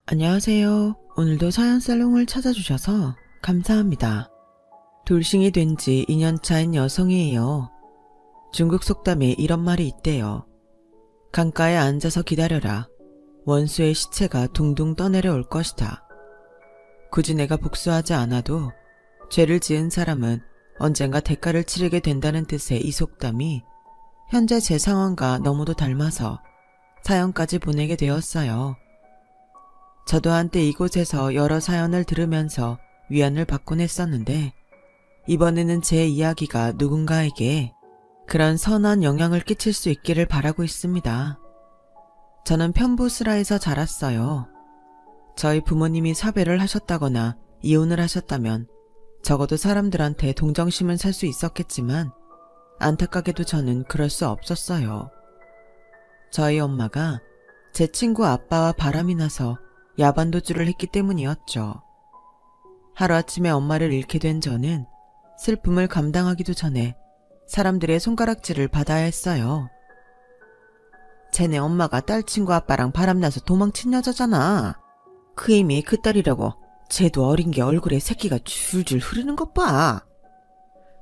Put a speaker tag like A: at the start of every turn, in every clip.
A: 안녕하세요. 오늘도 사연살롱을 찾아주셔서 감사합니다. 돌싱이 된 지 2년차인 여성이에요. 중국 속담에 이런 말이 있대요. 강가에 앉아서 기다려라. 원수의 시체가 둥둥 떠내려 올 것이다. 굳이 내가 복수하지 않아도 죄를 지은 사람은 언젠가 대가를 치르게 된다는 뜻의 이 속담이 현재 제 상황과 너무도 닮아서 사연까지 보내게 되었어요. 저도 한때 이곳에서 여러 사연을 들으면서 위안을 받곤 했었는데 이번에는 제 이야기가 누군가에게 그런 선한 영향을 끼칠 수 있기를 바라고 있습니다. 저는 편부스라에서 자랐어요. 저희 부모님이 사별을 하셨다거나 이혼을 하셨다면 적어도 사람들한테 동정심은 살 수 있었겠지만 안타깝게도 저는 그럴 수 없었어요. 저희 엄마가 제 친구 아빠와 바람이 나서 야반도주를 했기 때문이었죠. 하루아침에 엄마를 잃게 된 저는 슬픔을 감당하기도 전에 사람들의 손가락질을 받아야 했어요. 쟤네 엄마가 딸 친구 아빠랑 바람나서 도망친 여자잖아. 그 이미 그 딸이라고 쟤도 어린 게 얼굴에 새끼가 줄줄 흐르는 것 봐.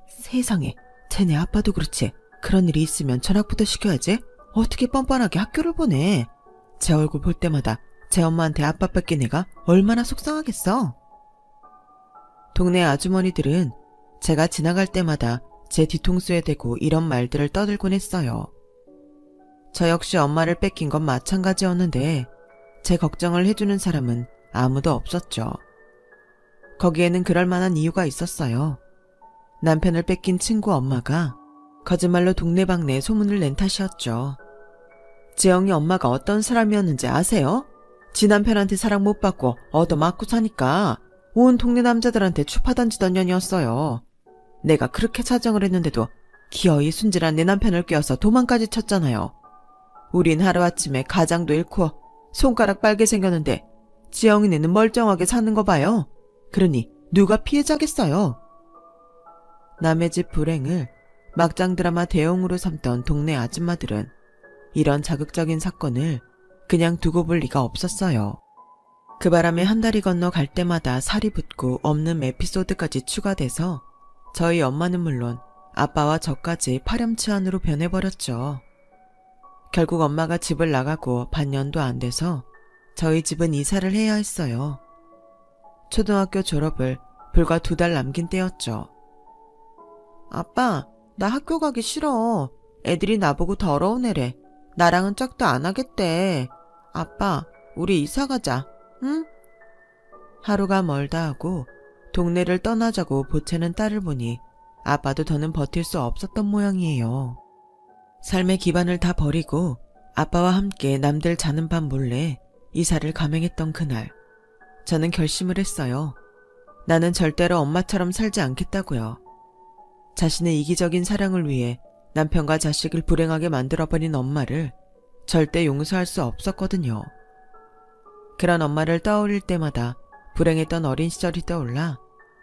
A: 세상에, 쟤네 아빠도 그렇지. 그런 일이 있으면 전학부터 시켜야지. 어떻게 뻔뻔하게 학교를 보내. 제 얼굴 볼 때마다 제 엄마한테 아빠 뺏긴 애가 얼마나 속상하겠어. 동네 아주머니들은 제가 지나갈 때마다 제 뒤통수에 대고 이런 말들을 떠들곤 했어요. 저 역시 엄마를 뺏긴 건 마찬가지였는데 제 걱정을 해주는 사람은 아무도 없었죠. 거기에는 그럴 만한 이유가 있었어요. 남편을 뺏긴 친구 엄마가 거짓말로 동네방네에 소문을 낸 탓이었죠. 지영이 엄마가 어떤 사람이었는지 아세요? 지 남편한테 사랑 못 받고 얻어맞고 사니까 온 동네 남자들한테 추파 던지던 년이었어요. 내가 그렇게 사정을 했는데도 기어이 순진한 내 남편을 꿰어서 도망까지 쳤잖아요. 우린 하루아침에 가장도 잃고 손가락 빨개 생겼는데 지영이네는 멀쩡하게 사는 거 봐요. 그러니 누가 피해자겠어요. 남의 집 불행을 막장 드라마 대용으로 삼던 동네 아줌마들은 이런 자극적인 사건을 그냥 두고 볼 리가 없었어요. 그 바람에 한 달이 건너 갈 때마다 살이 붙고 없는 에피소드까지 추가돼서 저희 엄마는 물론 아빠와 저까지 파렴치한으로 변해버렸죠. 결국 엄마가 집을 나가고 반년도 안 돼서 저희 집은 이사를 해야 했어요. 초등학교 졸업을 불과 2달 남긴 때였죠. 아빠, 나 학교 가기 싫어. 애들이 나보고 더러운 애래. 나랑은 짝도 안 하겠대. 아빠, 우리 이사 가자. 응? 하루가 멀다 하고 동네를 떠나자고 보채는 딸을 보니 아빠도 더는 버틸 수 없었던 모양이에요. 삶의 기반을 다 버리고 아빠와 함께 남들 자는 밤 몰래 이사를 감행했던 그날, 저는 결심을 했어요. 나는 절대로 엄마처럼 살지 않겠다고요. 자신의 이기적인 사랑을 위해 남편과 자식을 불행하게 만들어버린 엄마를 절대 용서할 수 없었거든요. 그런 엄마를 떠올릴 때마다 불행했던 어린 시절이 떠올라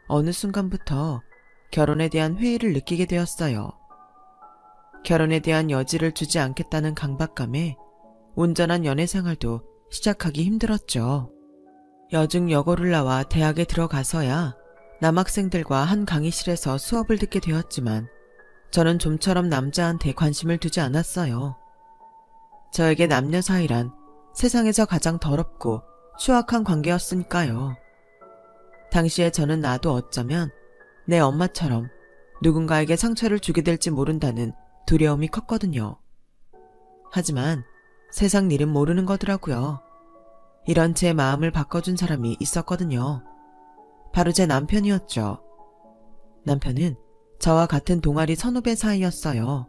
A: 어느 순간부터 결혼에 대한 회의를 느끼게 되었어요. 결혼에 대한 여지를 주지 않겠다는 강박감에 온전한 연애 생활도 시작하기 힘들었죠. 여중여고를 나와 대학에 들어가서야 남학생들과 한 강의실에서 수업을 듣게 되었지만 저는 좀처럼 남자한테 관심을 두지 않았어요. 저에게 남녀 사이란 세상에서 가장 더럽고 추악한 관계였으니까요. 당시에 저는 나도 어쩌면 내 엄마처럼 누군가에게 상처를 주게 될지 모른다는 두려움이 컸거든요. 하지만 세상 일은 모르는 거더라고요. 이런 제 마음을 바꿔준 사람이 있었거든요. 바로 제 남편이었죠. 남편은 저와 같은 동아리 선후배 사이였어요.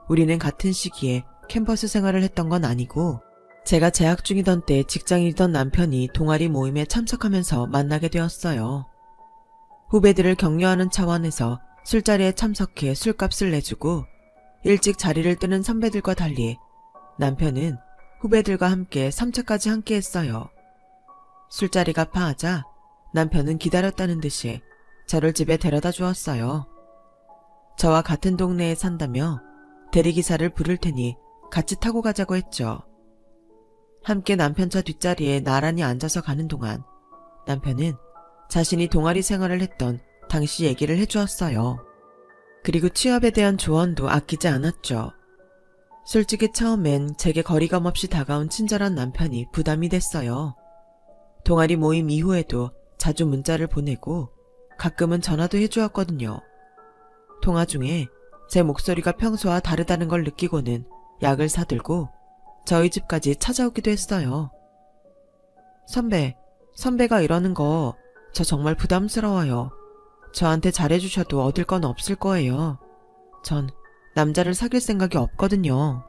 A: 우리는 같은 시기에 캠퍼스 생활을 했던 건 아니고 제가 재학 중이던 때 직장이던 남편이 동아리 모임에 참석하면서 만나게 되었어요. 후배들을 격려하는 차원에서 술자리에 참석해 술값을 내주고 일찍 자리를 뜨는 선배들과 달리 남편은 후배들과 함께 3차까지 함께 했어요. 술자리가 파하자 남편은 기다렸다는 듯이 저를 집에 데려다 주었어요. 저와 같은 동네에 산다며 대리기사를 부를 테니 같이 타고 가자고 했죠. 함께 남편 차 뒷자리에 나란히 앉아서 가는 동안 남편은 자신이 동아리 생활을 했던 당시 얘기를 해주었어요. 그리고 취업에 대한 조언도 아끼지 않았죠. 솔직히 처음엔 제게 거리감 없이 다가온 친절한 남편이 부담이 됐어요. 동아리 모임 이후에도 자주 문자를 보내고 가끔은 전화도 해주었거든요. 통화 중에 제 목소리가 평소와 다르다는 걸 느끼고는 약을 사들고 저희 집까지 찾아오기도 했어요. 선배가 이러는 거 저 정말 부담스러워요. 저한테 잘해주셔도 얻을 건 없을 거예요. 전 남자를 사귈 생각이 없거든요.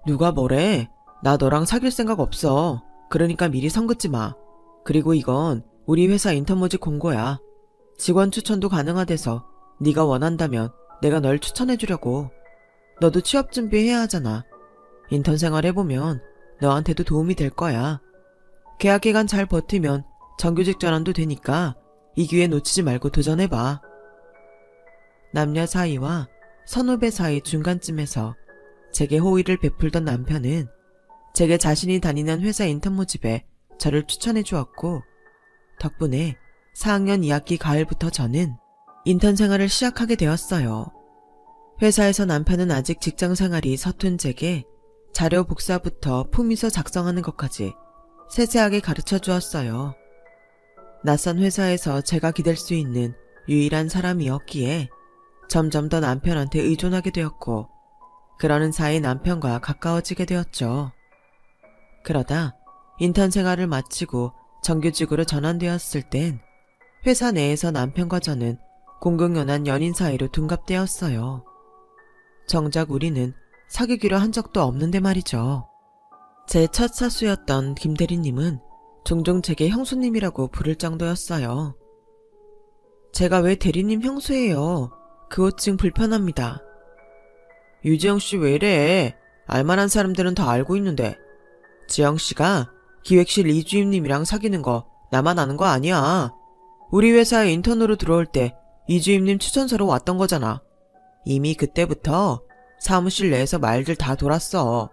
A: 누가 뭐래? 나 너랑 사귈 생각 없어. 그러니까 미리 선 긋지 마. 그리고 이건 우리 회사 인턴 모집 공고야. 직원 추천도 가능하대서 네가 원한다면 내가 널 추천해주려고. 너도 취업 준비해야 하잖아. 인턴 생활 해보면 너한테도 도움이 될 거야. 계약 기간 잘 버티면 정규직 전환도 되니까 이 기회 놓치지 말고 도전해봐. 남녀 사이와 선후배 사이 중간쯤에서 제게 호의를 베풀던 남편은 제게 자신이 다니는 회사 인턴 모집에 저를 추천해 주었고 덕분에 4학년 2학기 가을부터 저는 인턴 생활을 시작하게 되었어요. 회사에서 남편은 아직 직장 생활이 서툰 제게 자료 복사부터 품위서 작성하는 것까지 세세하게 가르쳐 주었어요. 낯선 회사에서 제가 기댈 수 있는 유일한 사람이었기에 점점 더 남편한테 의존하게 되었고 그러는 사이 남편과 가까워지게 되었죠. 그러다 인턴 생활을 마치고 정규직으로 전환되었을 땐 회사 내에서 남편과 저는 공공연한 연인 사이로 둔갑되었어요. 정작 우리는 사귀기로 한 적도 없는데 말이죠. 제 첫 사수였던 김 대리님은 종종 제게 형수님이라고 부를 정도였어요. 제가 왜 대리님 형수예요? 그 호칭 불편합니다. 유지영씨 왜 이래? 알만한 사람들은 다 알고 있는데. 지영씨가 기획실 이주임님이랑 사귀는 거 나만 아는 거 아니야. 우리 회사에 인턴으로 들어올 때 이주임님 추천서로 왔던 거잖아. 이미 그때부터 사무실 내에서 말들 다 돌았어.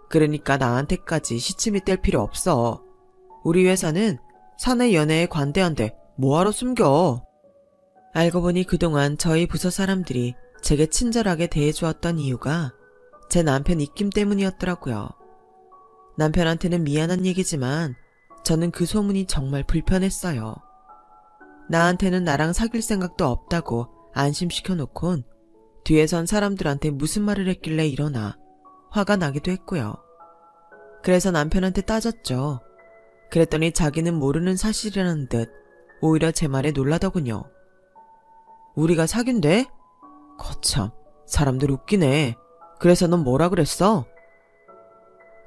A: 그러니까 나한테까지 시침이 뗄 필요 없어. 우리 회사는 사내 연애에 관대한데 뭐하러 숨겨. 알고 보니 그동안 저희 부서 사람들이 제게 친절하게 대해주었던 이유가 제 남편 입김 때문이었더라고요. 남편한테는 미안한 얘기지만 저는 그 소문이 정말 불편했어요. 나한테는 나랑 사귈 생각도 없다고 안심시켜놓곤 뒤에선 사람들한테 무슨 말을 했길래 이러나 화가 나기도 했고요. 그래서 남편한테 따졌죠. 그랬더니 자기는 모르는 사실이라는 듯 오히려 제 말에 놀라더군요. 우리가 사귄대? 거참, 사람들 웃기네. 그래서 넌 뭐라 그랬어?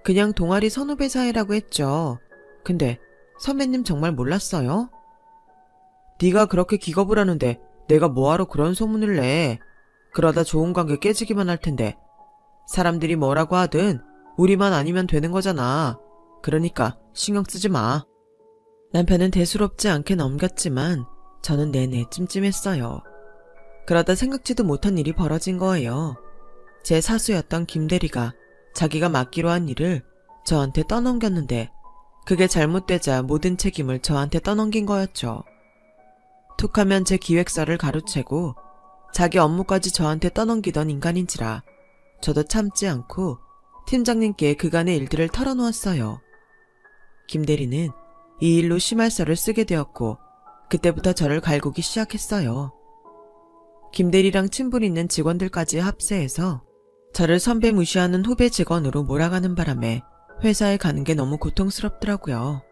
A: 그냥 동아리 선후배 사이라고 했죠. 근데 선배님 정말 몰랐어요? 네가 그렇게 기겁을 하는데 내가 뭐하러 그런 소문을 내. 그러다 좋은 관계 깨지기만 할 텐데. 사람들이 뭐라고 하든 우리만 아니면 되는 거잖아. 그러니까 신경 쓰지 마. 남편은 대수롭지 않게 넘겼지만 저는 내내 찜찜했어요. 그러다 생각지도 못한 일이 벌어진 거예요. 제 사수였던 김 대리가 자기가 맡기로 한 일을 저한테 떠넘겼는데 그게 잘못되자 모든 책임을 저한테 떠넘긴 거였죠. 툭하면 제 기획서를 가로채고 자기 업무까지 저한테 떠넘기던 인간인지라 저도 참지 않고 팀장님께 그간의 일들을 털어놓았어요. 김 대리는 이 일로 심할서를 쓰게 되었고 그때부터 저를 갈구기 시작했어요. 김 대리랑 친분 있는 직원들까지 합세해서 저를 선배 무시하는 후배 직원으로 몰아가는 바람에 회사에 가는 게 너무 고통스럽더라고요.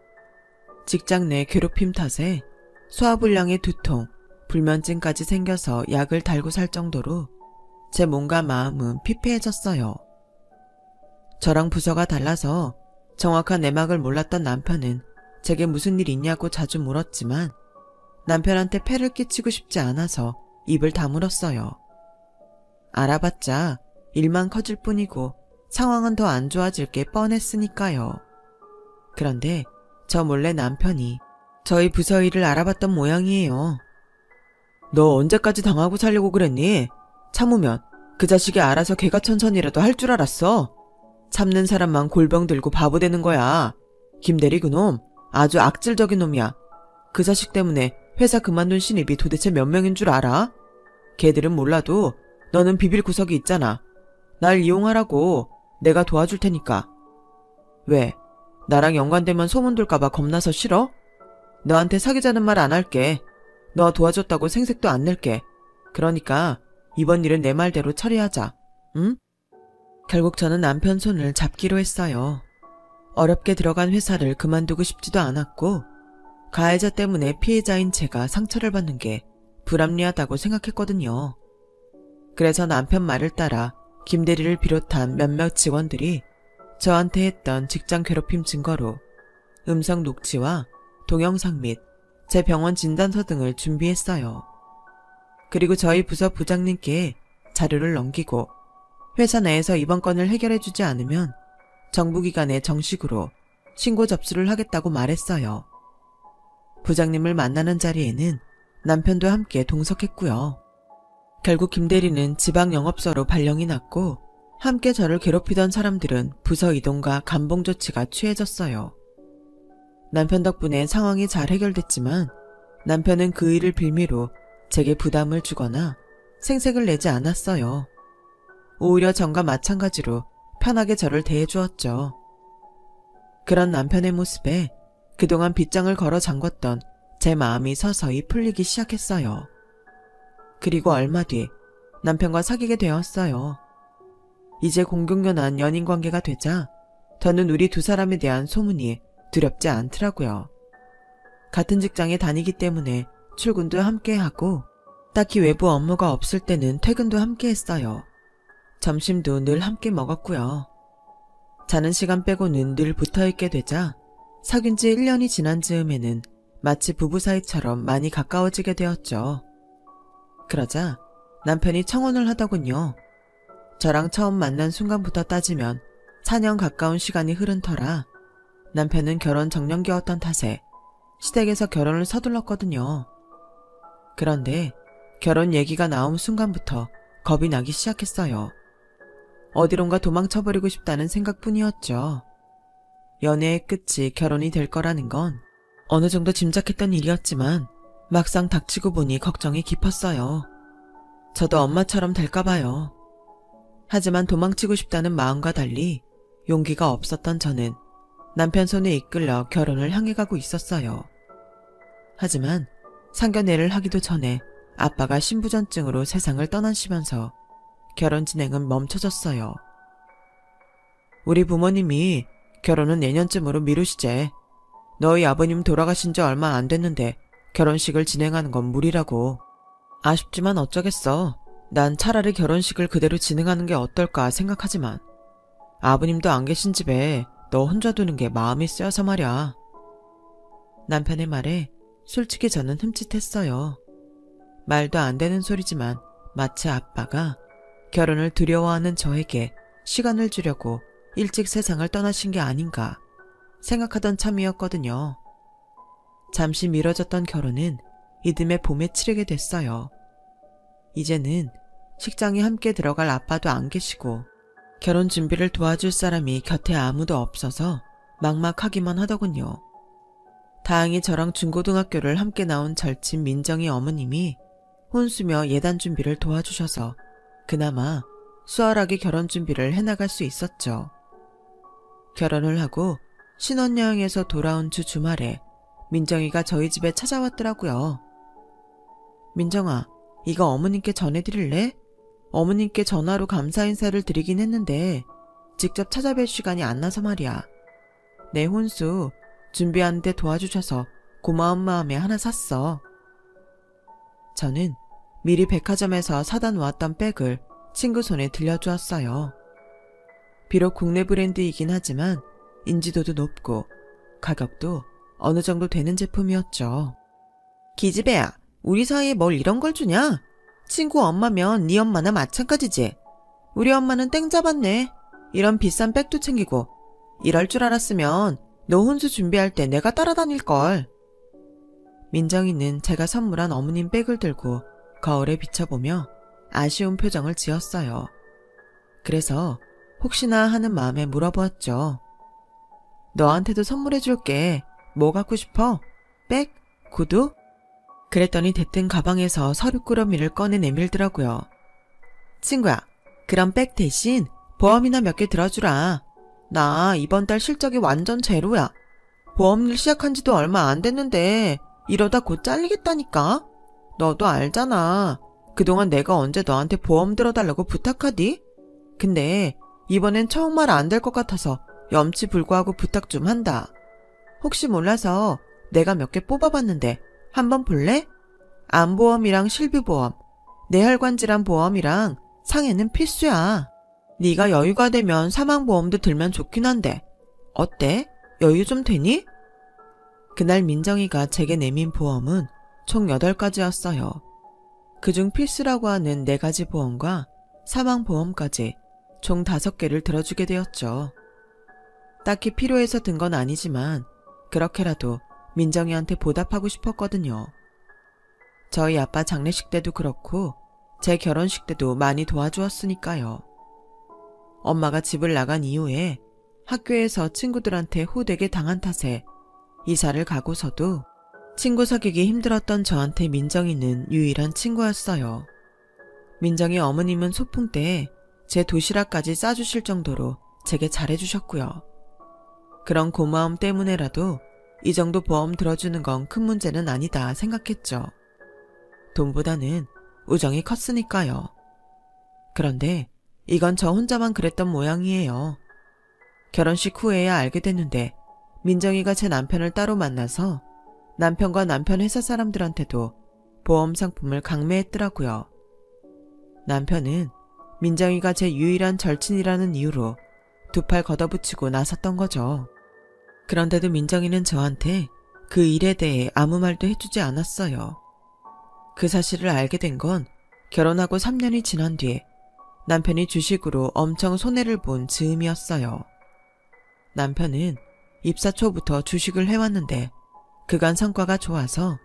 A: 직장 내 괴롭힘 탓에 소화불량의 두통, 불면증까지 생겨서 약을 달고 살 정도로 제 몸과 마음은 피폐해졌어요. 저랑 부서가 달라서 정확한 내막을 몰랐던 남편은 제게 무슨 일 있냐고 자주 물었지만 남편한테 폐를 끼치고 싶지 않아서 입을 다물었어요. 알아봤자 일만 커질 뿐이고 상황은 더 안 좋아질 게 뻔했으니까요. 그런데 저 몰래 남편이 저희 부서 일을 알아봤던 모양이에요. 너 언제까지 당하고 살려고 그랬니? 참으면 그 자식이 알아서 개가천선이라도 할 줄 알았어. 참는 사람만 골병 들고 바보 되는 거야. 김대리 그놈 아주 악질적인 놈이야. 그 자식 때문에 회사 그만둔 신입이 도대체 몇 명인 줄 알아? 걔들은 몰라도 너는 비빌 구석이 있잖아. 날 이용하라고. 내가 도와줄 테니까. 왜? 나랑 연관되면 소문돌까봐 겁나서 싫어? 너한테 사귀자는 말 안 할게. 너 도와줬다고 생색도 안 낼게. 그러니까 이번 일은 내 말대로 처리하자. 응? 결국 저는 남편 손을 잡기로 했어요. 어렵게 들어간 회사를 그만두고 싶지도 않았고 가해자 때문에 피해자인 제가 상처를 받는 게 불합리하다고 생각했거든요. 그래서 남편 말을 따라 김대리를 비롯한 몇몇 직원들이 저한테 했던 직장 괴롭힘 증거로 음성 녹취와 동영상 및 제 병원 진단서 등을 준비했어요. 그리고 저희 부서 부장님께 자료를 넘기고 회사 내에서 이번 건을 해결해주지 않으면 정부기관에 정식으로 신고 접수를 하겠다고 말했어요. 부장님을 만나는 자리에는 남편도 함께 동석했고요. 결국 김대리는 지방 영업소로 발령이 났고 함께 저를 괴롭히던 사람들은 부서 이동과 감봉 조치가 취해졌어요. 남편 덕분에 상황이 잘 해결됐지만 남편은 그 일을 빌미로 제게 부담을 주거나 생색을 내지 않았어요. 오히려 전과 마찬가지로 편하게 저를 대해주었죠. 그런 남편의 모습에 그동안 빗장을 걸어 잠궜던 제 마음이 서서히 풀리기 시작했어요. 그리고 얼마 뒤 남편과 사귀게 되었어요. 이제 공공연한 연인관계가 되자 저는 우리 두 사람에 대한 소문이 두렵지 않더라고요. 같은 직장에 다니기 때문에 출근도 함께 하고 딱히 외부 업무가 없을 때는 퇴근도 함께 했어요. 점심도 늘 함께 먹었고요. 자는 시간 빼고는 늘 붙어있게 되자 사귄 지 1년이 지난 즈음에는 마치 부부 사이처럼 많이 가까워지게 되었죠. 그러자 남편이 청혼을 하더군요. 저랑 처음 만난 순간부터 따지면 4년 가까운 시간이 흐른 터라 남편은 결혼 정년기였던 탓에 시댁에서 결혼을 서둘렀거든요. 그런데 결혼 얘기가 나온 순간부터 겁이 나기 시작했어요. 어디론가 도망쳐버리고 싶다는 생각뿐이었죠. 연애의 끝이 결혼이 될 거라는 건 어느 정도 짐작했던 일이었지만 막상 닥치고 보니 걱정이 깊었어요. 저도 엄마처럼 될까 봐요. 하지만 도망치고 싶다는 마음과 달리 용기가 없었던 저는 남편 손에 이끌려 결혼을 향해 가고 있었어요. 하지만 상견례를 하기도 전에 아빠가 신부전증으로 세상을 떠나시면서 결혼 진행은 멈춰졌어요. 우리 부모님이 결혼은 내년쯤으로 미루시재. 너희 아버님 돌아가신 지 얼마 안 됐는데 결혼식을 진행하는 건 무리라고. 아쉽지만 어쩌겠어. 난 차라리 결혼식을 그대로 진행하는 게 어떨까 생각하지만 아버님도 안 계신 집에 너 혼자 두는 게 마음이 쓰여서 말이야. 남편의 말에 솔직히 저는 흠칫했어요. 말도 안 되는 소리지만 마치 아빠가 결혼을 두려워하는 저에게 시간을 주려고 일찍 세상을 떠나신 게 아닌가 생각하던 참이었거든요. 잠시 미뤄졌던 결혼은 이듬해 봄에 치르게 됐어요. 이제는 식장에 함께 들어갈 아빠도 안 계시고 결혼 준비를 도와줄 사람이 곁에 아무도 없어서 막막하기만 하더군요. 다행히 저랑 중고등학교를 함께 나온 절친 민정이 어머님이 혼수며 예단 준비를 도와주셔서 그나마 수월하게 결혼 준비를 해나갈 수 있었죠. 결혼을 하고 신혼여행에서 돌아온 주 주말에 민정이가 저희 집에 찾아왔더라고요. 민정아, 이거 어머님께 전해드릴래? 어머님께 전화로 감사 인사를 드리긴 했는데 직접 찾아뵐 시간이 안 나서 말이야. 내 혼수 준비하는데 도와주셔서 고마운 마음에 하나 샀어. 저는 미리 백화점에서 사다 놓았던 백을 친구 손에 들려주었어요. 비록 국내 브랜드이긴 하지만 인지도도 높고 가격도 어느 정도 되는 제품이었죠. 기집애야, 우리 사이에 뭘 이런 걸 주냐? 친구 엄마면 네 엄마나 마찬가지지. 우리 엄마는 땡 잡았네. 이런 비싼 백도 챙기고. 이럴 줄 알았으면 너 혼수 준비할 때 내가 따라다닐걸. 민정이는 제가 선물한 어머님 백을 들고 거울에 비춰보며 아쉬운 표정을 지었어요. 그래서 혹시나 하는 마음에 물어보았죠. 너한테도 선물해줄게. 뭐 갖고 싶어? 백? 구두? 그랬더니 대뜸 가방에서 서류 꾸러미를 꺼내 내밀더라고요. 친구야, 그럼 백 대신 보험이나 몇 개 들어주라. 나 이번 달 실적이 완전 제로야. 보험일 시작한 지도 얼마 안 됐는데 이러다 곧 잘리겠다니까. 너도 알잖아. 그동안 내가 언제 너한테 보험 들어달라고 부탁하디? 근데 이번엔 정말 안 될 것 같아서 염치불구하고 부탁 좀 한다. 혹시 몰라서 내가 몇 개 뽑아봤는데 한번 볼래? 암보험이랑 실비보험, 뇌혈관 질환 보험이랑 상해는 필수야. 네가 여유가 되면 사망보험도 들면 좋긴 한데 어때? 여유 좀 되니? 그날 민정이가 제게 내민 보험은 총 8가지였어요. 그중 필수라고 하는 4가지 보험과 사망보험까지 총 5개를 들어주게 되었죠. 딱히 필요해서 든 건 아니지만 그렇게라도 민정이한테 보답하고 싶었거든요. 저희 아빠 장례식 때도 그렇고 제 결혼식 때도 많이 도와주었으니까요. 엄마가 집을 나간 이후에 학교에서 친구들한테 호되게 당한 탓에 이사를 가고서도 친구 사귀기 힘들었던 저한테 민정이는 유일한 친구였어요. 민정이 어머님은 소풍 때 제 도시락까지 싸주실 정도로 제게 잘해주셨고요. 그런 고마움 때문에라도 이 정도 보험 들어주는 건 큰 문제는 아니다 생각했죠. 돈보다는 우정이 컸으니까요. 그런데 이건 저 혼자만 그랬던 모양이에요. 결혼식 후에야 알게 됐는데 민정이가 제 남편을 따로 만나서 남편과 남편 회사 사람들한테도 보험 상품을 강매했더라고요. 남편은 민정이가 제 유일한 절친이라는 이유로 두 팔 걷어붙이고 나섰던 거죠. 그런데도 민정이는 저한테 그 일에 대해 아무 말도 해주지 않았어요. 그 사실을 알게 된 건 결혼하고 3년이 지난 뒤에 남편이 주식으로 엄청 손해를 본 즈음이었어요. 남편은 입사 초부터 주식을 해왔는데 그간 성과가 좋아서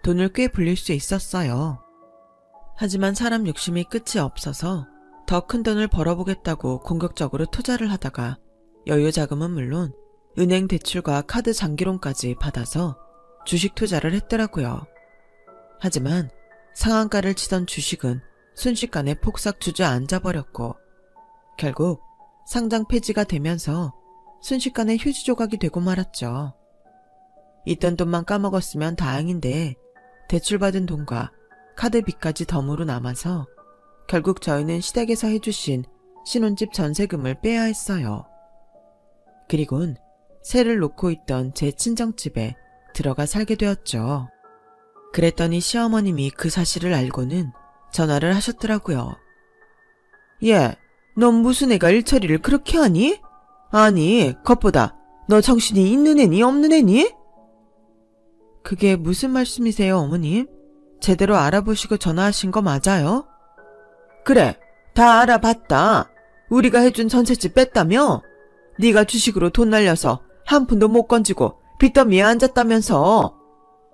A: 돈을 꽤 불릴 수 있었어요. 하지만 사람 욕심이 끝이 없어서 더 큰 돈을 벌어보겠다고 공격적으로 투자를 하다가 여유 자금은 물론 은행 대출과 카드 장기론까지 받아서 주식 투자를 했더라고요. 하지만 상한가를 치던 주식은 순식간에 폭삭 주저앉아버렸고 결국 상장 폐지가 되면서 순식간에 휴지 조각이 되고 말았죠. 있던 돈만 까먹었으면 다행인데 대출받은 돈과 카드비까지 덤으로 남아서 결국 저희는 시댁에서 해주신 신혼집 전세금을 빼야 했어요. 그리곤 새를 놓고 있던 제 친정집에 들어가 살게 되었죠. 그랬더니 시어머님이 그 사실을 알고는 전화를 하셨더라고요. 얘, 넌 무슨 애가 일처리를 그렇게 하니? 아니, 겉보다 너 정신이 있는 애니 없는 애니? 그게 무슨 말씀이세요, 어머님? 제대로 알아보시고 전화하신 거 맞아요? 그래, 다 알아봤다. 우리가 해준 전셋집 뺐다며? 네가 주식으로 돈 날려서 한 푼도 못 건지고 빚더미에 앉았다면서.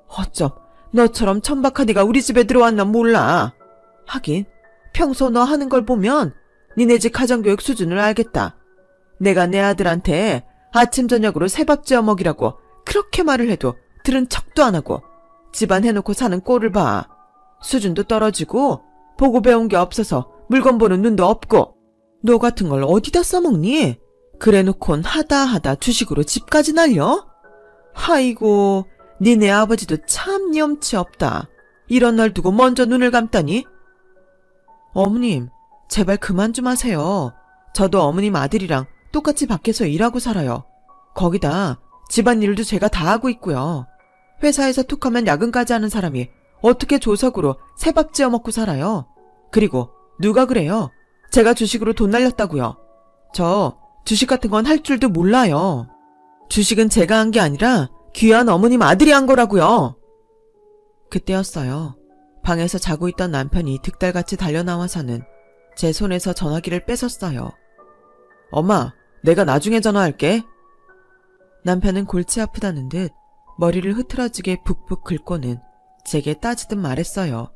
A: 어쩜 너처럼 천박한 애가 우리 집에 들어왔나 몰라. 하긴 평소 너 하는 걸 보면 니네 집 가정교육 수준을 알겠다. 내가 내 아들한테 아침 저녁으로 새밥 지어 먹이라고 그렇게 말을 해도 들은 척도 안 하고 집안 해놓고 사는 꼴을 봐. 수준도 떨어지고 보고 배운 게 없어서 물건 보는 눈도 없고 너 같은 걸 어디다 써먹니? 그래놓곤 하다 주식으로 집까지 날려? 아이고, 니네 아버지도 참 염치 없다. 이런 날 두고 먼저 눈을 감다니? 어머님, 제발 그만 좀 하세요. 저도 어머님 아들이랑 똑같이 밖에서 일하고 살아요. 거기다 집안일도 제가 다 하고 있고요. 회사에서 툭하면 야근까지 하는 사람이 어떻게 조석으로 새밥 지어 먹고 살아요? 그리고 누가 그래요? 제가 주식으로 돈 날렸다고요. 저 주식 같은 건 할 줄도 몰라요. 주식은 제가 한 게 아니라 귀한 어머님 아들이 한 거라고요. 그때였어요. 방에서 자고 있던 남편이 득달같이 달려나와서는 제 손에서 전화기를 뺏었어요. 엄마, 내가 나중에 전화할게. 남편은 골치 아프다는 듯 머리를 흐트러지게 북북 긁고는 제게 따지듯 말했어요.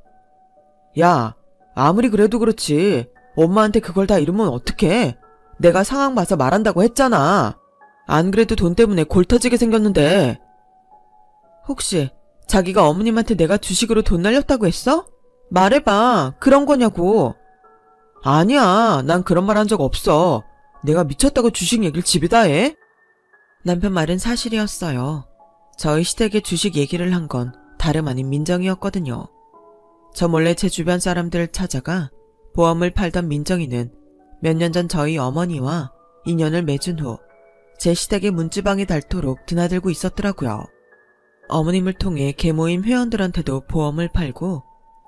A: 야, 아무리 그래도 그렇지 엄마한테 그걸 다 이러면 어떡해. 내가 상황 봐서 말한다고 했잖아. 안 그래도 돈 때문에 골 터지게 생겼는데. 혹시 자기가 어머님한테 내가 주식으로 돈 날렸다고 했어? 말해봐. 그런 거냐고. 아니야. 난 그런 말 한 적 없어. 내가 미쳤다고 주식 얘기를 집에다 해? 남편 말은 사실이었어요. 저희 시댁에 주식 얘기를 한 건 다름 아닌 민정이었거든요. 저 몰래 제 주변 사람들을 찾아가 보험을 팔던 민정이는 몇 년 전 저희 어머니와 인연을 맺은 후 제 시댁의 문지방이 닳도록 드나들고 있었더라고요. 어머님을 통해 계모임 회원들한테도 보험을 팔고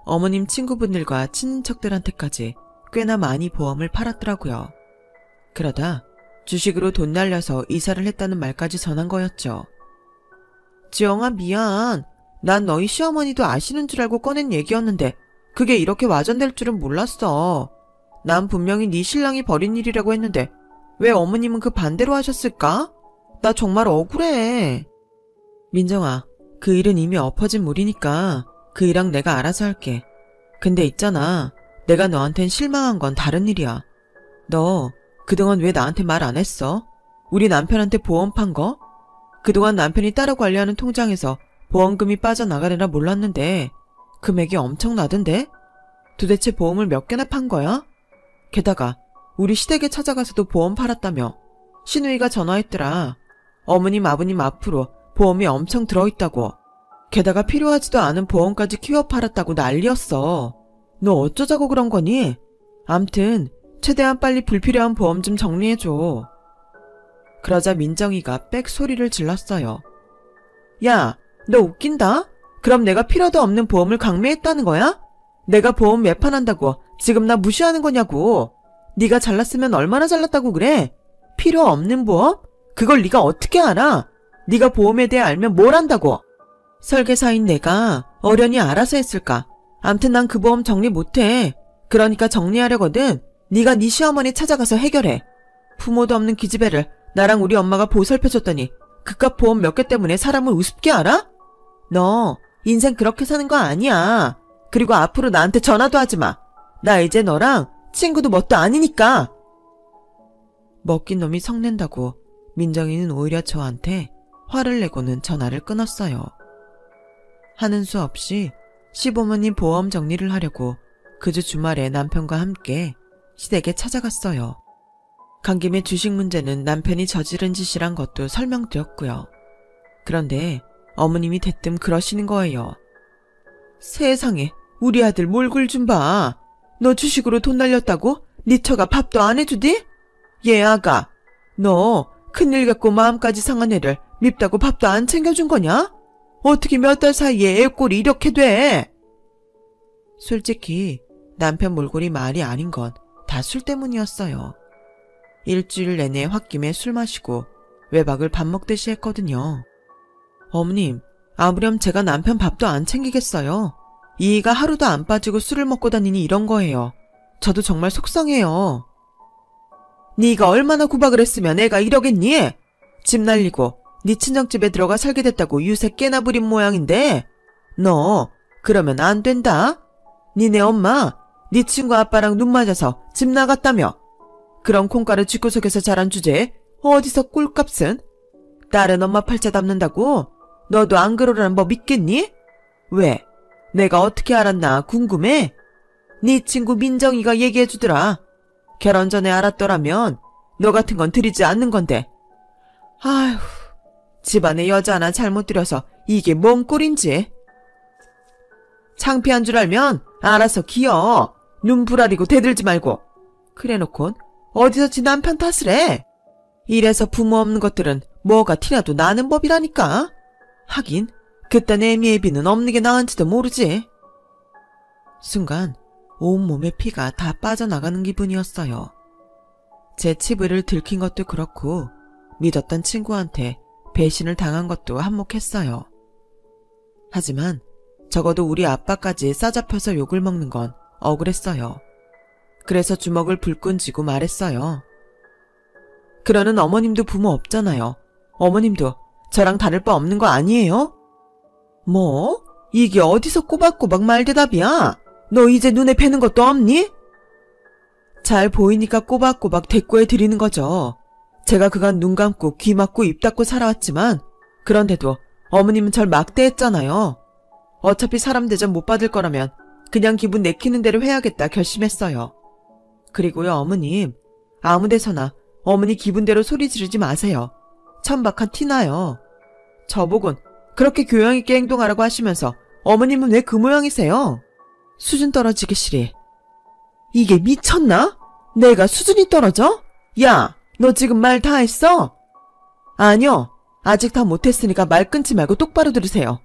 A: 어머님 친구분들과 친인척들한테까지 꽤나 많이 보험을 팔았더라고요. 그러다 주식으로 돈 날려서 이사를 했다는 말까지 전한 거였죠. 지영아, 미안. 난 너희 시어머니도 아시는 줄 알고 꺼낸 얘기였는데 그게 이렇게 와전될 줄은 몰랐어. 난 분명히 네 신랑이 벌인 일이라고 했는데 왜 어머님은 그 반대로 하셨을까? 나 정말 억울해. 민정아, 그 일은 이미 엎어진 물이니까 그 일랑 내가 알아서 할게. 근데 있잖아, 내가 너한텐 실망한 건 다른 일이야. 너 그동안 왜 나한테 말 안 했어? 우리 남편한테 보험 판 거? 그동안 남편이 따로 관리하는 통장에서 보험금이 빠져나가려나 몰랐는데 금액이 엄청나던데? 도대체 보험을 몇 개나 판 거야? 게다가 우리 시댁에 찾아가서도 보험 팔았다며. 시누이가 전화했더라. 어머님 아버님 앞으로 보험이 엄청 들어있다고. 게다가 필요하지도 않은 보험까지 키워 팔았다고 난리였어. 너 어쩌자고 그런 거니? 암튼 최대한 빨리 불필요한 보험 좀 정리해줘. 그러자 민정이가 빽 소리를 질렀어요. 야, 너 웃긴다? 그럼 내가 필요도 없는 보험을 강매했다는 거야? 내가 보험 매판한다고 지금 나 무시하는 거냐고. 네가 잘났으면 얼마나 잘났다고 그래? 필요 없는 보험? 그걸 네가 어떻게 알아? 네가 보험에 대해 알면 뭘 안다고? 설계사인 내가 어련히 알아서 했을까? 암튼 난 그 보험 정리 못해. 그러니까 정리하려거든 네가 네 시어머니 찾아가서 해결해. 부모도 없는 기집애를 나랑 우리 엄마가 보살펴줬더니 그깟 보험 몇 개 때문에 사람을 우습게 알아? 너 인생 그렇게 사는 거 아니야. 그리고 앞으로 나한테 전화도 하지 마. 나 이제 너랑 친구도 뭣도 아니니까. 먹긴 놈이 성낸다고 민정이는 오히려 저한테 화를 내고는 전화를 끊었어요. 하는 수 없이 시부모님 보험 정리를 하려고 그 주 주말에 남편과 함께 시댁에 찾아갔어요. 간 김에 주식 문제는 남편이 저지른 짓이란 것도 설명드렸고요. 그런데 어머님이 대뜸 그러시는 거예요. 세상에, 우리 아들 몰골 좀 봐. 너 주식으로 돈 날렸다고? 네 처가 밥도 안 해주디? 얘 아가, 너 큰일 갖고 마음까지 상한 애를 밉다고 밥도 안 챙겨준 거냐? 어떻게 몇 달 사이에 애 꼴이 이렇게 돼? 솔직히 남편 몰골이 말이 아닌 건 다 술 때문이었어요. 일주일 내내 홧김에 술 마시고 외박을 밥 먹듯이 했거든요. 어머님, 아무렴 제가 남편 밥도 안 챙기겠어요. 이이가 하루도 안 빠지고 술을 먹고 다니니 이런 거예요. 저도 정말 속상해요. 네가 얼마나 구박을 했으면 애가 이러겠니? 집 날리고 네 친정집에 들어가 살게 됐다고 유세 깨나 부린 모양인데 너 그러면 안 된다. 니네 엄마 네 친구 아빠랑 눈 맞아서 집 나갔다며. 그런 콩가루 쥐구석에서 자란 주제에 어디서 꿀값은? 딸은 엄마 팔자 담는다고? 너도 안 그러라는 법 있겠니? 왜? 내가 어떻게 알았나 궁금해? 네 친구 민정이가 얘기해주더라. 결혼 전에 알았더라면 너 같은 건 들이지 않는 건데. 아휴, 집안에 여자 하나 잘못 들여서 이게 뭔 꼴인지. 창피한 줄 알면 알아서 기어. 눈 부라리고 대들지 말고. 그래놓곤 어디서 지 남편 탓을 해. 이래서 부모 없는 것들은 뭐가 티나도 나는 법이라니까. 하긴 그딴 애미애비는 없는 게 나은지도 모르지. 순간 온몸에 피가 다 빠져나가는 기분이었어요. 제 치부를 들킨 것도 그렇고 믿었던 친구한테 배신을 당한 것도 한몫했어요. 하지만 적어도 우리 아빠까지 싸잡혀서 욕을 먹는 건 억울했어요. 그래서 주먹을 불끈 쥐고 말했어요. 그러는 어머님도 부모 없잖아요. 어머님도 저랑 다를 바 없는 거 아니에요? 뭐? 이게 어디서 꼬박꼬박 말대답이야? 너 이제 눈에 뵈는 것도 없니? 잘 보이니까 꼬박꼬박 대꾸해 드리는 거죠. 제가 그간 눈 감고 귀 막고 입 닫고 살아왔지만 그런데도 어머님은 절 막대했잖아요. 어차피 사람 대접 못 받을 거라면 그냥 기분 내키는 대로 해야겠다 결심했어요. 그리고요 어머님, 아무 데서나 어머니 기분대로 소리 지르지 마세요. 천박한 티나요. 저보곤 그렇게 교양 있게 행동하라고 하시면서 어머님은 왜 그 모양이세요? 수준 떨어지기 싫이. 이게 미쳤나? 내가 수준이 떨어져? 야, 너 지금 말 다 했어? 아니요. 아직 다 못했으니까 말 끊지 말고 똑바로 들으세요.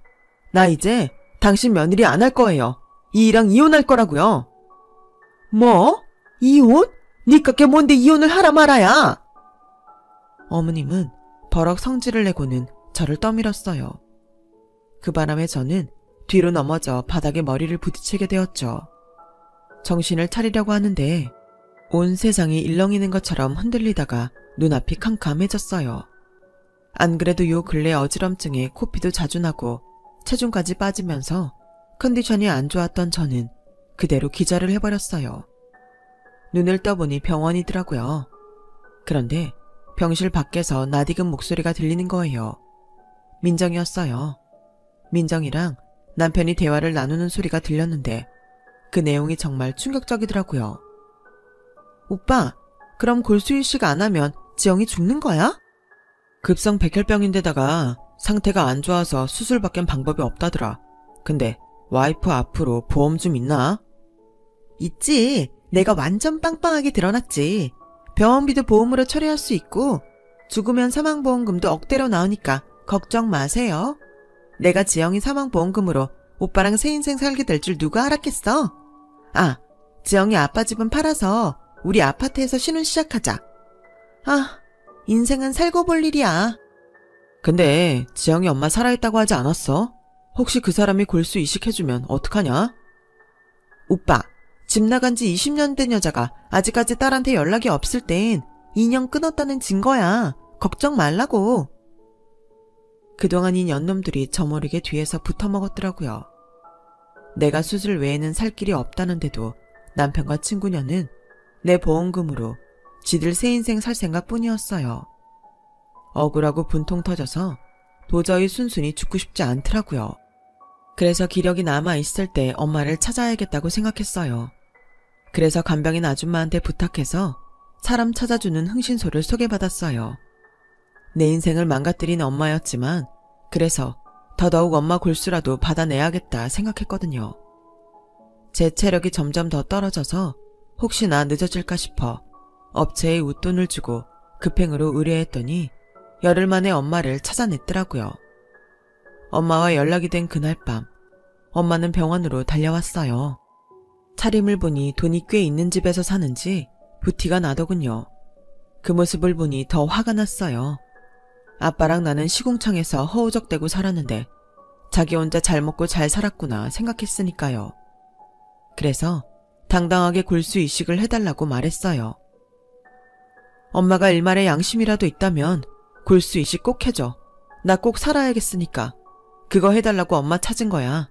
A: 나 이제 당신 며느리 안 할 거예요. 이랑 이혼할 거라고요. 뭐? 이혼? 니깎게 뭔데 이혼을 하라 말아야? 어머님은 버럭 성질을 내고는 저를 떠밀었어요. 그 바람에 저는 뒤로 넘어져 바닥에 머리를 부딪히게 되었죠. 정신을 차리려고 하는데 온 세상이 일렁이는 것처럼 흔들리다가 눈앞이 캄캄해졌어요. 안 그래도 요 근래 어지럼증에 코피도 자주 나고 체중까지 빠지면서 컨디션이 안 좋았던 저는 그대로 기절을 해버렸어요. 눈을 떠보니 병원이더라고요. 그런데 병실 밖에서 낯익은 목소리가 들리는 거예요. 민정이었어요. 민정이랑 남편이 대화를 나누는 소리가 들렸는데 그 내용이 정말 충격적이더라고요. 오빠, 그럼 골수이식 안 하면 지영이 죽는 거야? 급성 백혈병인데다가 상태가 안 좋아서 수술밖엔 방법이 없다더라. 근데 와이프 앞으로 보험 좀 있나? 있지. 내가 완전 빵빵하게 드러났지. 병원비도 보험으로 처리할 수 있고 죽으면 사망보험금도 억대로 나오니까 걱정 마세요. 내가 지영이 사망보험금으로 오빠랑 새 인생 살게 될 줄 누가 알았겠어? 아, 지영이 아빠 집은 팔아서 우리 아파트에서 신혼 시작하자. 아, 인생은 살고 볼 일이야. 근데 지영이 엄마 살아있다고 하지 않았어? 혹시 그 사람이 골수 이식해주면 어떡하냐? 오빠, 집 나간 지 20년 된 여자가 아직까지 딸한테 연락이 없을 땐 인연 끊었다는 증거야. 걱정 말라고. 그동안인 연놈들이 저모르게 뒤에서 붙어먹었더라고요. 내가 수술 외에는 살 길이 없다는데도 남편과 친구녀는 내 보험금으로 지들 새 인생 살 생각뿐이었어요. 억울하고 분통 터져서 도저히 순순히 죽고 싶지 않더라고요. 그래서 기력이 남아있을 때 엄마를 찾아야겠다고 생각했어요. 그래서 간병인 아줌마한테 부탁해서 사람 찾아주는 흥신소를 소개받았어요. 내 인생을 망가뜨린 엄마였지만 그래서 더더욱 엄마 골수라도 받아내야겠다 생각했거든요. 제 체력이 점점 더 떨어져서 혹시나 늦어질까 싶어 업체에 웃돈을 주고 급행으로 의뢰했더니 열흘 만에 엄마를 찾아냈더라고요. 엄마와 연락이 된 그날 밤 엄마는 병원으로 달려왔어요. 차림을 보니 돈이 꽤 있는 집에서 사는지 부티가 나더군요. 그 모습을 보니 더 화가 났어요. 아빠랑 나는 시궁창에서 허우적대고 살았는데 자기 혼자 잘 먹고 잘 살았구나 생각했으니까요. 그래서 당당하게 골수 이식을 해달라고 말했어요. 엄마가 일말의 양심이라도 있다면 골수 이식 꼭 해줘. 나 꼭 살아야겠으니까. 그거 해달라고 엄마 찾은 거야.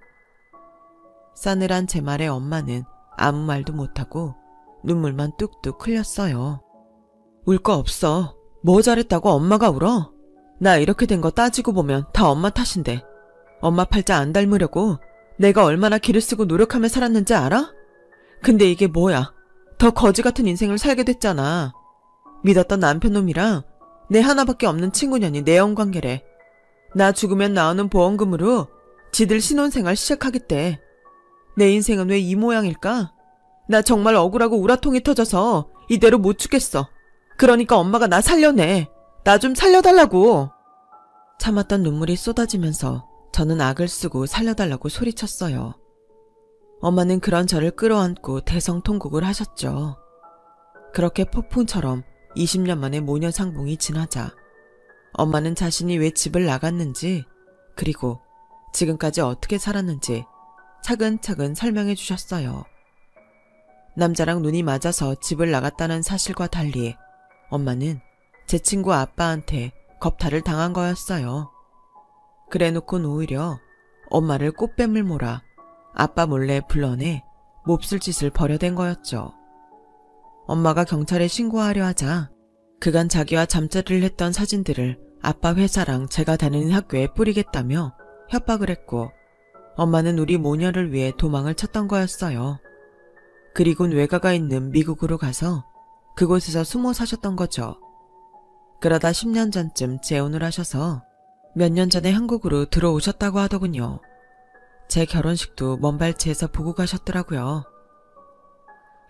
A: 싸늘한 제 말에 엄마는 아무 말도 못하고 눈물만 뚝뚝 흘렸어요. 울 거 없어. 뭐 잘했다고 엄마가 울어? 나 이렇게 된 거 따지고 보면 다 엄마 탓인데 엄마 팔자 안 닮으려고 내가 얼마나 기를 쓰고 노력하며 살았는지 알아? 근데 이게 뭐야. 더 거지 같은 인생을 살게 됐잖아. 믿었던 남편놈이랑 내 하나밖에 없는 친구년이 내연관계래. 나 죽으면 나오는 보험금으로 지들 신혼생활 시작하겠대. 내 인생은 왜 이 모양일까? 나 정말 억울하고 우라통이 터져서 이대로 못 죽겠어. 그러니까 엄마가 나 살려내. 나 좀 살려달라고. 참았던 눈물이 쏟아지면서 저는 악을 쓰고 살려달라고 소리쳤어요. 엄마는 그런 저를 끌어안고 대성통곡을 하셨죠. 그렇게 폭풍처럼 20년 만에 모녀상봉이 지나자 엄마는 자신이 왜 집을 나갔는지 그리고 지금까지 어떻게 살았는지 차근차근 설명해 주셨어요. 남자랑 눈이 맞아서 집을 나갔다는 사실과 달리 엄마는 제 친구 아빠한테 겁탈을 당한 거였어요. 그래놓곤 오히려 엄마를 꽃뱀을 몰아 아빠 몰래 불러내 몹쓸 짓을 벌여댄 거였죠. 엄마가 경찰에 신고하려 하자 그간 자기와 잠자리를 했던 사진들을 아빠 회사랑 제가 다니는 학교에 뿌리겠다며 협박을 했고 엄마는 우리 모녀를 위해 도망을 쳤던 거였어요. 그리곤 외가가 있는 미국으로 가서 그곳에서 숨어 사셨던 거죠. 그러다 10년 전쯤 재혼을 하셔서 몇 년 전에 한국으로 들어오셨다고 하더군요. 제 결혼식도 먼발치에서 보고 가셨더라고요.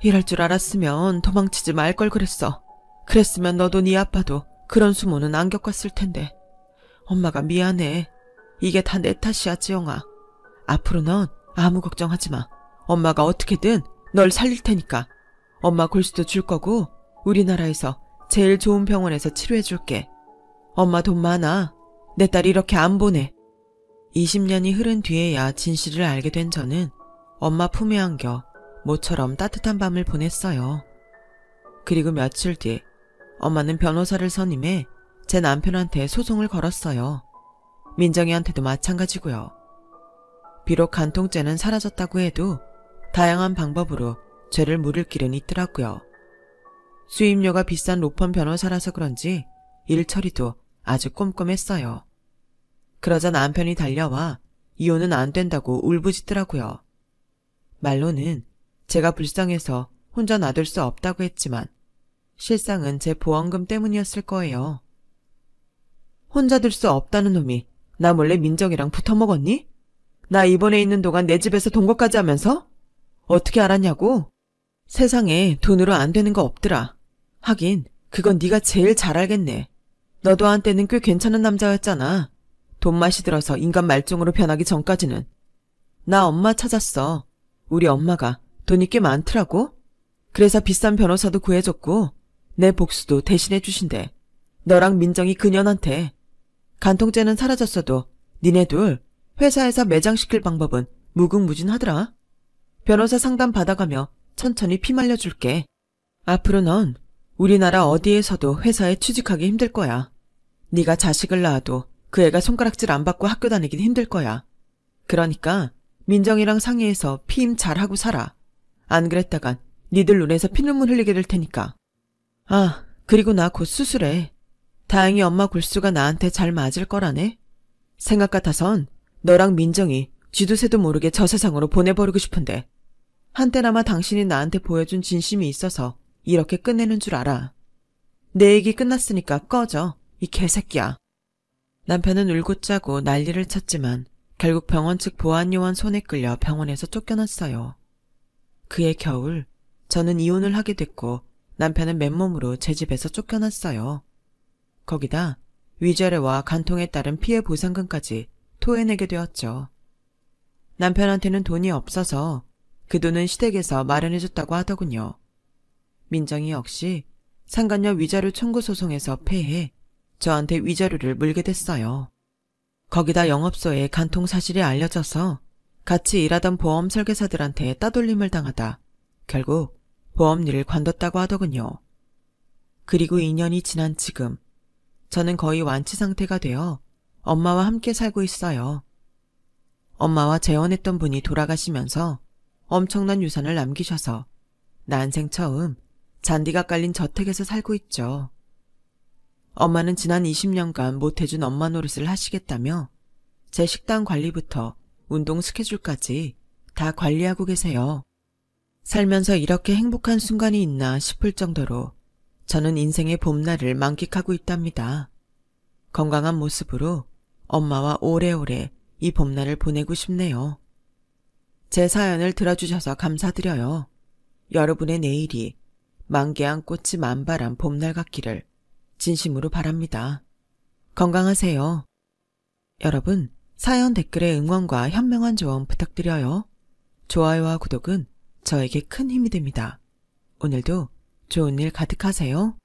A: 이럴 줄 알았으면 도망치지 말 걸 그랬어. 그랬으면 너도 네 아빠도 그런 수모는 안 겪었을 텐데. 엄마가 미안해. 이게 다 내 탓이야, 지영아. 앞으로 넌 아무 걱정하지 마. 엄마가 어떻게든 널 살릴 테니까. 엄마 골수도 줄 거고 우리나라에서 제일 좋은 병원에서 치료해 줄게. 엄마 돈 많아. 내 딸 이렇게 안 보내. 20년이 흐른 뒤에야 진실을 알게 된 저는 엄마 품에 안겨 모처럼 따뜻한 밤을 보냈어요. 그리고 며칠 뒤 엄마는 변호사를 선임해 제 남편한테 소송을 걸었어요. 민정이한테도 마찬가지고요. 비록 간통죄는 사라졌다고 해도 다양한 방법으로 죄를 물을 길은 있더라고요. 수임료가 비싼 로펌 변호사라서 그런지 일 처리도 아주 꼼꼼했어요. 그러자 남편이 달려와 이혼은 안 된다고 울부짖더라고요. 말로는 제가 불쌍해서 혼자 놔둘 수 없다고 했지만 실상은 제 보험금 때문이었을 거예요. 혼자 둘 수 없다는 놈이 나 몰래 민정이랑 붙어먹었니? 나 입원해 있는 동안 내 집에서 동거까지 하면서? 어떻게 알았냐고? 세상에 돈으로 안 되는 거 없더라. 하긴 그건 네가 제일 잘 알겠네. 너도 한때는 꽤 괜찮은 남자였잖아. 돈맛이 들어서 인간 말종으로 변하기 전까지는. 나 엄마 찾았어. 우리 엄마가 돈이 꽤 많더라고. 그래서 비싼 변호사도 구해줬고 내 복수도 대신해 주신대. 너랑 민정이 그년한테. 간통죄는 사라졌어도 니네 둘 회사에서 매장시킬 방법은 무궁무진하더라. 변호사 상담 받아가며 천천히 피말려줄게. 앞으로 넌 우리나라 어디에서도 회사에 취직하기 힘들 거야. 네가 자식을 낳아도 그 애가 손가락질 안 받고 학교 다니긴 힘들 거야. 그러니까 민정이랑 상의해서 피임 잘하고 살아. 안 그랬다간 니들 눈에서 피눈물 흘리게 될 테니까. 아, 그리고 나 곧 수술해. 다행히 엄마 골수가 나한테 잘 맞을 거라네. 생각 같아선 너랑 민정이 쥐도 새도 모르게 저 세상으로 보내버리고 싶은데 한때나마 당신이 나한테 보여준 진심이 있어서 이렇게 끝내는 줄 알아. 내 얘기 끝났으니까 꺼져, 이 개새끼야. 남편은 울고 짜고 난리를 쳤지만 결국 병원 측 보안요원 손에 끌려 병원에서 쫓겨났어요. 그해 겨울 저는 이혼을 하게 됐고 남편은 맨몸으로 제 집에서 쫓겨났어요. 거기다 위자료와 간통에 따른 피해 보상금까지 토해내게 되었죠. 남편한테는 돈이 없어서 그 돈은 시댁에서 마련해줬다고 하더군요. 민정이 역시 상간녀 위자료 청구 소송에서 패해 저한테 위자료를 물게 됐어요. 거기다 영업소에 간통 사실이 알려져서 같이 일하던 보험 설계사들한테 따돌림을 당하다 결국 보험일을 관뒀다고 하더군요. 그리고 2년이 지난 지금 저는 거의 완치 상태가 되어 엄마와 함께 살고 있어요. 엄마와 재혼했던 분이 돌아가시면서 엄청난 유산을 남기셔서 난생 처음 잔디가 깔린 저택에서 살고 있죠. 엄마는 지난 20년간 못해준 엄마 노릇을 하시겠다며 제 식단 관리부터 운동 스케줄까지 다 관리하고 계세요. 살면서 이렇게 행복한 순간이 있나 싶을 정도로 저는 인생의 봄날을 만끽하고 있답니다. 건강한 모습으로 엄마와 오래오래 이 봄날을 보내고 싶네요. 제 사연을 들어주셔서 감사드려요. 여러분의 내일이 만개한 꽃이 만발한 봄날 같기를 진심으로 바랍니다. 건강하세요. 여러분, 사연 댓글에 응원과 현명한 조언 부탁드려요. 좋아요와 구독은 저에게 큰 힘이 됩니다. 오늘도 좋은 일 가득하세요.